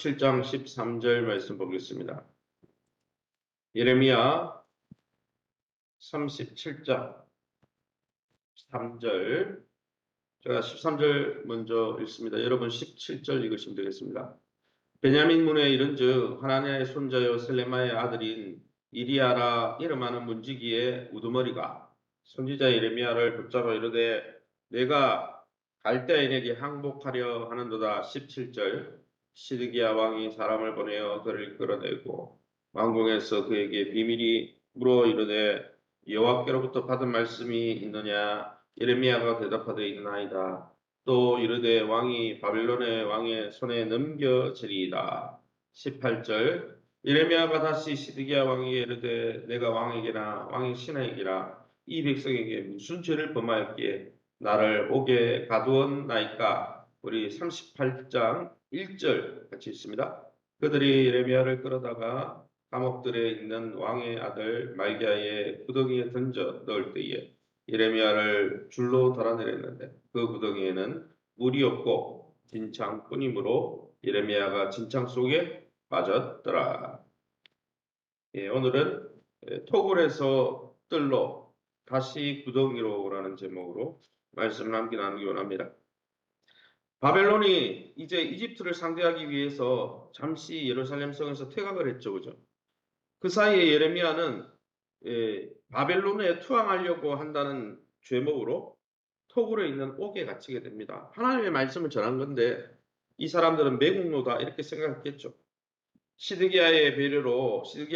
7장 13절 말씀 보겠습니다. 예레미야 37장 3절. 제가 13절 먼저 읽습니다. 여러분 17절 읽으시면 되겠습니다. 베냐민 문에 이른즉 하나냐의 손자여 셀레마의 아들인 이리야라 이름하는 문지기의 우두머리가 선지자 예레미야를 붙잡아 이르되 내가 갈대인에게 항복하려 하는도다. 17절. 시드기야 왕이 사람을 보내어 그를 끌어내고 왕궁에서 그에게 비밀이 물어 이르되 여호와께로부터 받은 말씀이 있느냐? 예레미야가 대답하되 있나이다. 또 이르되 왕이 바벨론의 왕의 손에 넘겨지리이다. 18절. 예레미야가 다시 시드기야 왕에게 이르되 내가 왕에게나 왕의 신하에게나 이 백성에게 무슨 죄를 범하였기에 나를 옥에 가두었나이까? 우리 38장 1절 같이 있습니다. 그들이 예레미야를 끌어다가 감옥들에 있는 왕의 아들 말기야의 구덩이에 던져 넣을 때에 예레미야를 줄로 달아내렸는데 그 구덩이에는 물이 없고 진창뿐이므로 예레미야가 진창 속에 빠졌더라. 오늘은 토굴에서 뜰로 다시 구덩이로라는 제목으로 말씀을 함께 나누기 원합니다. 바벨론이 이제 이집트를 상대하기 위해서 잠시 예루살렘 성에서 퇴각을 했죠. 그죠? 그 사이에 예레미야는 바벨론에 투항하려고 한다는 죄목으로 토굴에 있는 옥에 갇히게 됩니다. 하나님의 말씀을 전한 건데 이 사람들은 매국노다 이렇게 생각했겠죠. 시드기야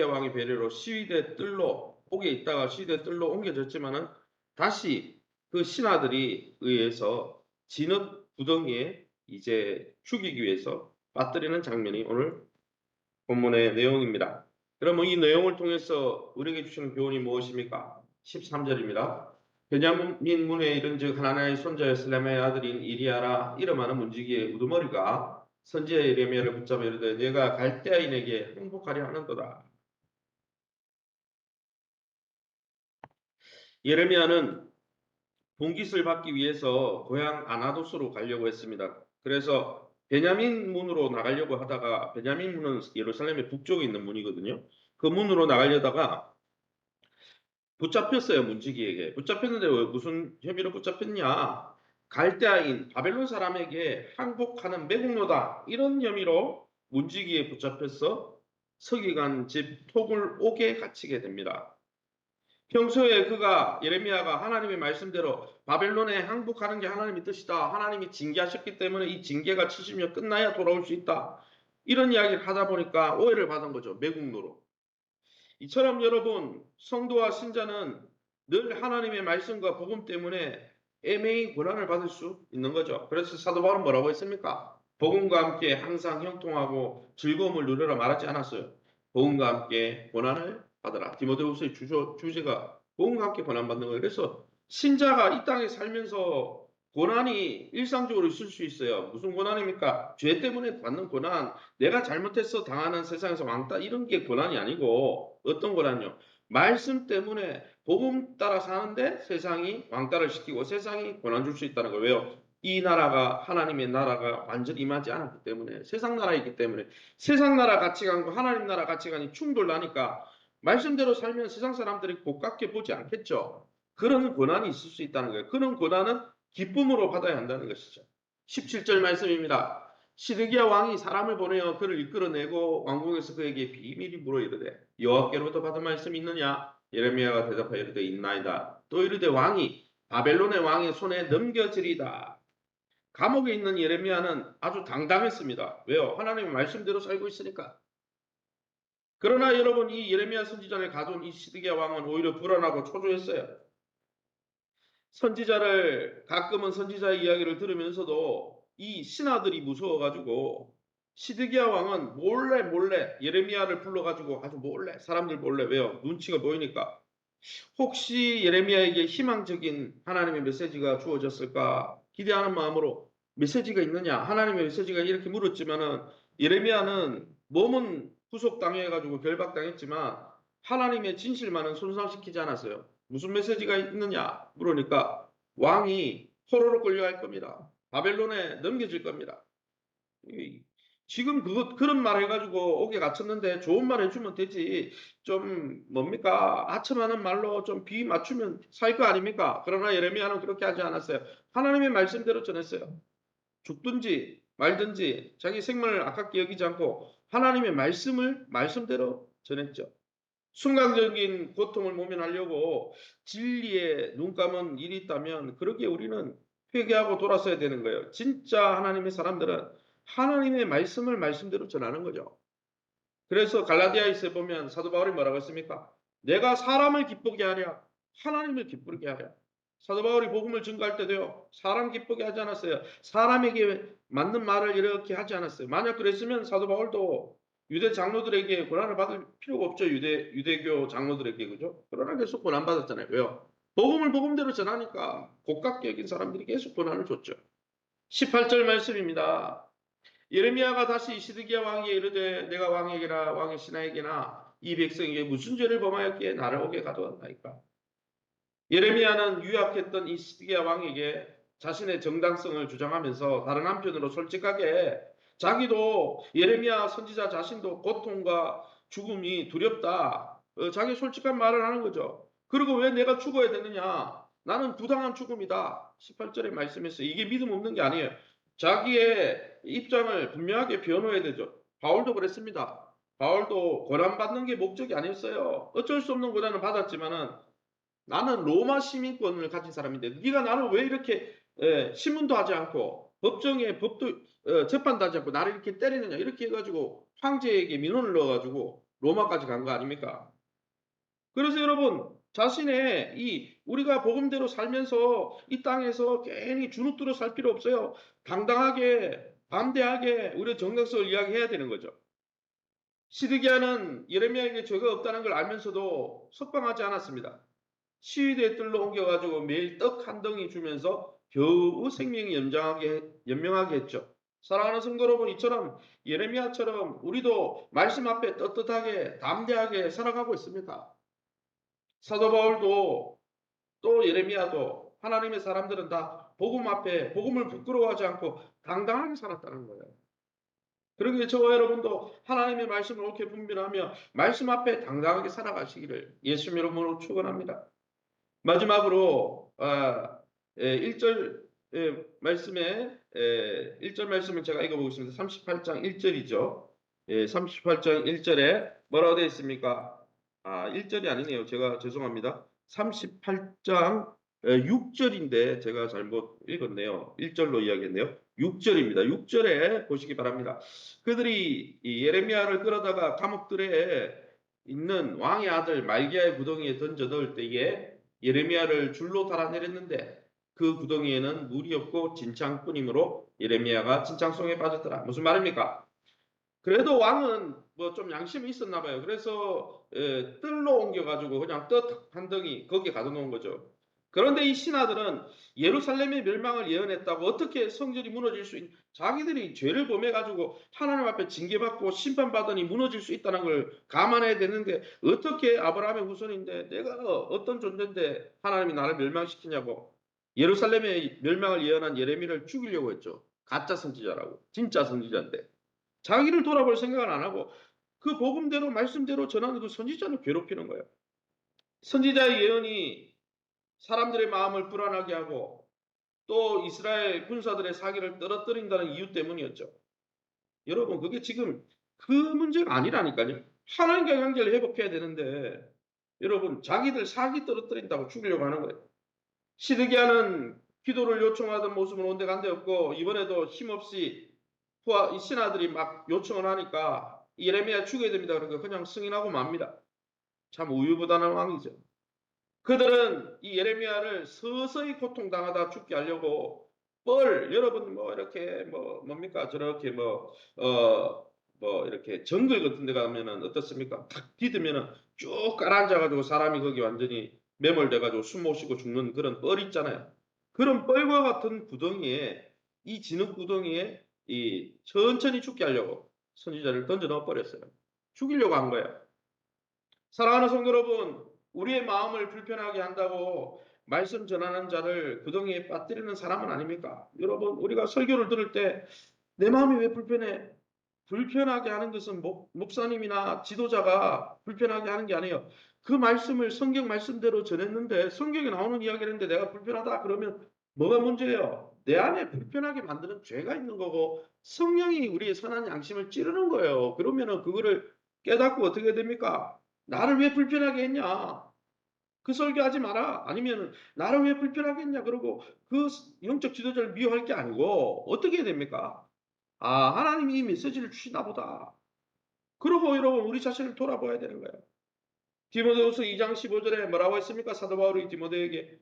왕의 배려로 시위대 뜰로 옥에 있다가 시위대 뜰로 옮겨졌지만은 다시 그 신하들이 의해서 진흙 구덩이에 이제 죽이기 위해서 빠뜨리는 장면이 오늘 본문의 내용입니다. 그러면 이 내용을 통해서 우리에게 주시는 교훈이 무엇입니까? 13절입니다. 베냐민 문에 이른즉 하나냐의 손자여 셀레마의 아들인 이리야라 이름하는 문지기의 우두머리가 선지자 예레미야를 붙잡아 이르되 내가 갈대아인에게 항복하려 하는도다. 예레미야는 봉깃을 받기 위해서 고향 아나도스로 가려고 했습니다. 그래서 베냐민 문으로 나가려고 하다가 베냐민 문은 예루살렘의 북쪽에 있는 문이거든요. 그 문으로 나가려다가 붙잡혔어요. 문지기에게. 붙잡혔는데 왜 무슨 혐의로 붙잡혔냐? 갈대아인 바벨론 사람에게 항복하는 매국노다. 이런 혐의로 문지기에 붙잡혀서 서기관 집 토굴 옥에 갇히게 됩니다. 평소에 예레미야가 하나님의 말씀대로 바벨론에 항복하는 게 하나님의 뜻이다. 하나님이 징계하셨기 때문에 이 징계가 70년 끝나야 돌아올 수 있다. 이런 이야기를 하다 보니까 오해를 받은 거죠. 매국노로. 이처럼 여러분, 성도와 신자는 늘 하나님의 말씀과 복음 때문에 애매히 고난을 받을 수 있는 거죠. 그래서 사도 바울은 뭐라고 했습니까? 복음과 함께 항상 형통하고 즐거움을 누려라 말하지 않았어요. 복음과 함께 고난을 받으라. 디모데후서의 주제가 복음과 함께 고난받는 거예요. 그래서 신자가 이 땅에 살면서 고난이 일상적으로 있을 수 있어요. 무슨 고난입니까? 죄 때문에 받는 고난, 내가 잘못해서 당하는 세상에서 왕따 이런 게 고난이 아니고 어떤 고난요? 말씀 때문에 복음 따라 사는데 세상이 왕따를 시키고 세상이 고난 줄 수 있다는 거예요. 왜요? 이 나라가 하나님의 나라가 완전히 임하지 않았기 때문에 세상 나라이기 때문에 세상 나라 가치관과 하나님 나라 가치관이 충돌나니까 말씀대로 살면 세상 사람들이 고깝게 보지 않겠죠. 그런 고난이 있을 수 있다는 거예요. 그런 고난은 기쁨으로 받아야 한다는 것이죠. 17절 말씀입니다. 시드기야 왕이 사람을 보내어 그를 이끌어내고 왕궁에서 그에게 비밀이 물어 이르되 여호와께로부터 받은 말씀이 있느냐? 예레미야가 대답하여 이르되 있나이다. 또 이르되 왕이 바벨론의 왕의 손에 넘겨지리다. 감옥에 있는 예레미야는 아주 당당했습니다. 왜요? 하나님의 말씀대로 살고 있으니까. 그러나 여러분 이 예레미야 선지자를 가둔 이 시드기야 왕은 오히려 불안하고 초조했어요. 가끔은 선지자의 이야기를 들으면서도 이 신하들이 무서워가지고 시드기야 왕은 몰래 예레미야를 불러가지고 아주 사람들 몰래 왜요? 눈치가 보이니까 혹시 예레미야에게 희망적인 하나님의 메시지가 주어졌을까 기대하는 마음으로 메시지가 있느냐? 하나님의 메시지가 이렇게 물었지만은 예레미야는 몸은 구속당해가지고 결박당했지만 하나님의 진실만은 손상시키지 않았어요. 무슨 메시지가 있느냐? 물으니까 왕이 포로로 끌려갈 겁니다. 바벨론에 넘겨질 겁니다. 지금 그런 말 해가지고 옥에 갇혔는데 좋은 말 해주면 되지. 좀 뭡니까? 아첨하는 말로 좀 비 맞추면 살 거 아닙니까? 그러나 예레미야는 그렇게 하지 않았어요. 하나님의 말씀대로 전했어요. 죽든지 말든지 자기 생명을 아깝게 여기지 않고 하나님의 말씀을 말씀대로 전했죠. 순간적인 고통을 모면하려고 진리에 눈 감은 일이 있다면 그러기에 우리는 회개하고 돌아서야 되는 거예요. 진짜 하나님의 사람들은 하나님의 말씀을 말씀대로 전하는 거죠. 그래서 갈라디아에서 보면 사도 바울이 뭐라고 했습니까? 내가 사람을 기쁘게 하랴 하나님을 기쁘게 하랴. 사도 바울이 복음을 증거할 때도요. 사람 기쁘게 하지 않았어요. 사람에게 맞는 말을 이렇게 하지 않았어요. 만약 그랬으면 사도 바울도 유대 장로들에게 고난을 받을 필요가 없죠. 유대교 장로들에게 그죠? 그러나 계속 고난 받았잖아요. 왜요? 복음을 복음대로 전하니까 고깝게 여긴 사람들이 계속 고난을 줬죠. 18절 말씀입니다. 예레미야가 다시 시드기야 왕에게 이르되 내가 왕에게나 왕의 신하에게나 이 백성에게 무슨 죄를 범하였기에 나를 옥에 가두었나이까. 예레미야는 유약했던 이 시드기야 왕에게 자신의 정당성을 주장하면서 다른 한편으로 솔직하게 자기도 예레미야 선지자 자신도 고통과 죽음이 두렵다. 자기 솔직한 말을 하는 거죠. 그리고 왜 내가 죽어야 되느냐? 나는 부당한 죽음이다. 18절에 말씀했어요. 이게 믿음 없는 게 아니에요. 자기의 입장을 분명하게 변호해야 되죠. 바울도 그랬습니다. 바울도 고난받는 게 목적이 아니었어요. 어쩔 수 없는 고난을 받았지만은 나는 로마 시민권을 가진 사람인데 네가 나를 왜 이렇게 신문도 하지 않고 법정에 법도 재판도 하지 않고 나를 이렇게 때리느냐 이렇게 해가지고 황제에게 민원을 넣어가지고 로마까지 간 거 아닙니까? 그래서 여러분 자신의 이 우리가 복음대로 살면서 이 땅에서 괜히 주눅들어 살 필요 없어요. 당당하게 담대하게 우리의 정체성을 이야기해야 되는 거죠. 시드기야는 예레미야에게 죄가 없다는 걸 알면서도 석방하지 않았습니다. 시위대 뜰로 옮겨가지고 매일 떡 한 덩이 주면서 겨우 생명이 연명하게 했죠. 사랑하는 성도 여러분, 이처럼 예레미야처럼 우리도 말씀 앞에 떳떳하게 담대하게 살아가고 있습니다. 사도 바울도 또 예레미야도 하나님의 사람들은 다 복음 앞에 복음을 부끄러워하지 않고 당당하게 살았다는 거예요. 그러기에 저와 여러분도 하나님의 말씀을 옳게 분별하며 말씀 앞에 당당하게 살아가시기를 예수님 이름으로 축원합니다. 마지막으로 1절 말씀에 1절 말씀을 제가 읽어보겠습니다. 38장 1절이죠. 38장 1절에 뭐라고 되어 있습니까? 1절이 아니네요. 제가 죄송합니다. 38장 6절인데 제가 잘못 읽었네요. 1절로 이야기했네요. 6절입니다. 6절에 보시기 바랍니다. 그들이 예레미야를 끌어다가 감옥들에 있는 왕의 아들 말기야의 구덩이에 던져 넣을 때에 예레미야를 줄로 달아내렸는데 그 구덩이에는 물이 없고 진창뿐이므로 예레미야가 진창송에 빠졌더라. 무슨 말입니까? 그래도 왕은 뭐 좀 양심이 있었나 봐요. 그래서 뜰로 옮겨가지고 그냥 떡 한 덩이 거기에 가둬놓은 거죠. 그런데 이 신하들은 예루살렘의 멸망을 예언했다고 어떻게 성전이 무너질 수 자기들이 죄를 범해가지고 하나님 앞에 징계받고 심판받으니 무너질 수 있다는 걸 감안해야 되는데 어떻게 아브라함의 후손인데 내가 어떤 존재인데 하나님이 나를 멸망시키냐고 예루살렘의 멸망을 예언한 예레미야를 죽이려고 했죠. 가짜 선지자라고. 진짜 선지자인데. 자기를 돌아볼 생각을 안 하고 그 복음대로 말씀대로 전하는 그 선지자를 괴롭히는 거예요. 선지자의 예언이 사람들의 마음을 불안하게 하고 또 이스라엘 군사들의 사기를 떨어뜨린다는 이유 때문이었죠. 여러분 그게 지금 그 문제가 아니라니까요. 하나님과 관계를 회복해야 되는데 여러분 자기들 사기 떨어뜨린다고 죽이려고 하는 거예요. 시드기야는 기도를 요청하던 모습은 온데간데 없고 이번에도 힘없이 이 신하들이 막 요청을 하니까 예레미야 죽여야 됩니다. 그러니까 그냥 승인하고 맙니다. 참 우유부단한 왕이죠. 그들은 이 예레미야를 서서히 고통당하다 죽게 하려고 여러분 뭐 이렇게 뭐 뭡니까 저렇게 뭐 이렇게 정글 같은 데 가면은 어떻습니까? 탁 디디면은 쭉 깔아앉아가지고 사람이 거기 완전히 매몰돼가지고 숨 못 쉬고 죽는 그런 뻘 있잖아요. 그런 뻘과 같은 구덩이에 이 진흙 구덩이에 이 천천히 죽게 하려고 선지자를 던져 넣어 버렸어요. 죽이려고 한 거예요. 사랑하는 성도 여러분, 우리의 마음을 불편하게 한다고 말씀 전하는 자를 구덩이에 빠뜨리는 사람은 아닙니까? 여러분, 우리가 설교를 들을 때 내 마음이 왜 불편해? 불편하게 하는 것은 목사님이나 지도자가 불편하게 하는 게 아니에요. 그 말씀을 성경 말씀대로 전했는데 성경에 나오는 이야기를 했는데 내가 불편하다 그러면 뭐가 문제예요? 내 안에 불편하게 만드는 죄가 있는 거고 성령이 우리의 선한 양심을 찌르는 거예요. 그러면은 그거를 깨닫고 어떻게 됩니까? 나를 왜 불편하게 했냐? 그 설교하지 마라. 아니면 나를 왜 불편하게 했냐? 그러고 그 영적 지도자를 미워할 게 아니고 어떻게 해야 됩니까? 아, 하나님이 이 메시지를 주시나 보다. 그러고 여러분 우리 자신을 돌아봐야 되는 거예요. 디모데후서 2장 15절에 뭐라고 했습니까? 사도 바울이 디모데에게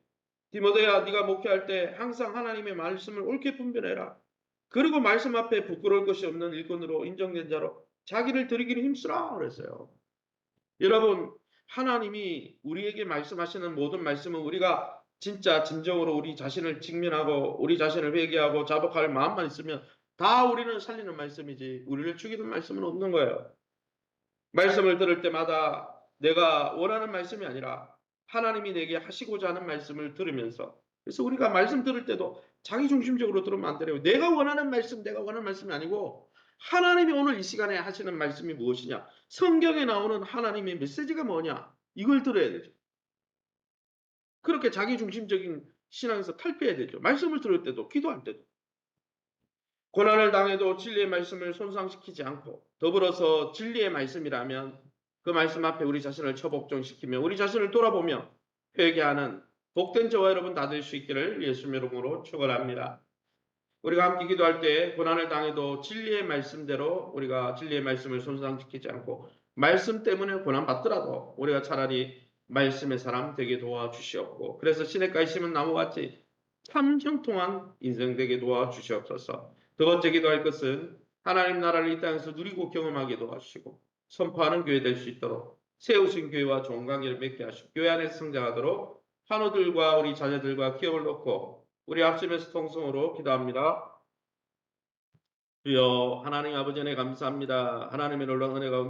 디모데야 네가 목회할 때 항상 하나님의 말씀을 옳게 분별해라. 그리고 말씀 앞에 부끄러울 것이 없는 일꾼으로 인정된 자로 자기를 드리기를 힘쓰라 그랬어요. 여러분 하나님이 우리에게 말씀하시는 모든 말씀은 우리가 진짜 진정으로 우리 자신을 직면하고 우리 자신을 회개하고 자복할 마음만 있으면 다 우리는 살리는 말씀이지 우리를 죽이는 말씀은 없는 거예요. 말씀을 들을 때마다 내가 원하는 말씀이 아니라 하나님이 내게 하시고자 하는 말씀을 들으면서 그래서 우리가 말씀 들을 때도 자기중심적으로 들으면 안 되래요. 내가 원하는 말씀이 아니고 하나님이 오늘 이 시간에 하시는 말씀이 무엇이냐? 성경에 나오는 하나님의 메시지가 뭐냐? 이걸 들어야 되죠. 그렇게 자기중심적인 신앙에서 탈피해야 되죠. 말씀을 들을 때도 기도할 때도. 고난을 당해도 진리의 말씀을 손상시키지 않고 더불어서 진리의 말씀이라면 그 말씀 앞에 우리 자신을 처복종시키며 우리 자신을 돌아보며 회개하는 복된 저와 여러분 다 될 수 있기를 예수님 이름으로 축원합니다. 우리가 함께 기도할 때 고난을 당해도 진리의 말씀대로 우리가 진리의 말씀을 손상시키지 않고 말씀 때문에 고난 받더라도 우리가 차라리 말씀의 사람 되게 도와주시옵고 그래서 시냇가에 심은 나무같이 참 형통한 인생 되게 도와주시옵소서. 두 번째 기도할 것은 하나님 나라를 이 땅에서 누리고 경험하게 도와주시고 선포하는 교회 될 수 있도록 세우신 교회와 좋은 관계를 맺게 하시고 교회 안에서 성장하도록 환우들과 우리 자녀들과 기업을 놓고 우리 앞심에서 통성으로 기도합니다. 주여 하나님 아버지 은혜 감사합니다. 하나님의 놀라운 은혜가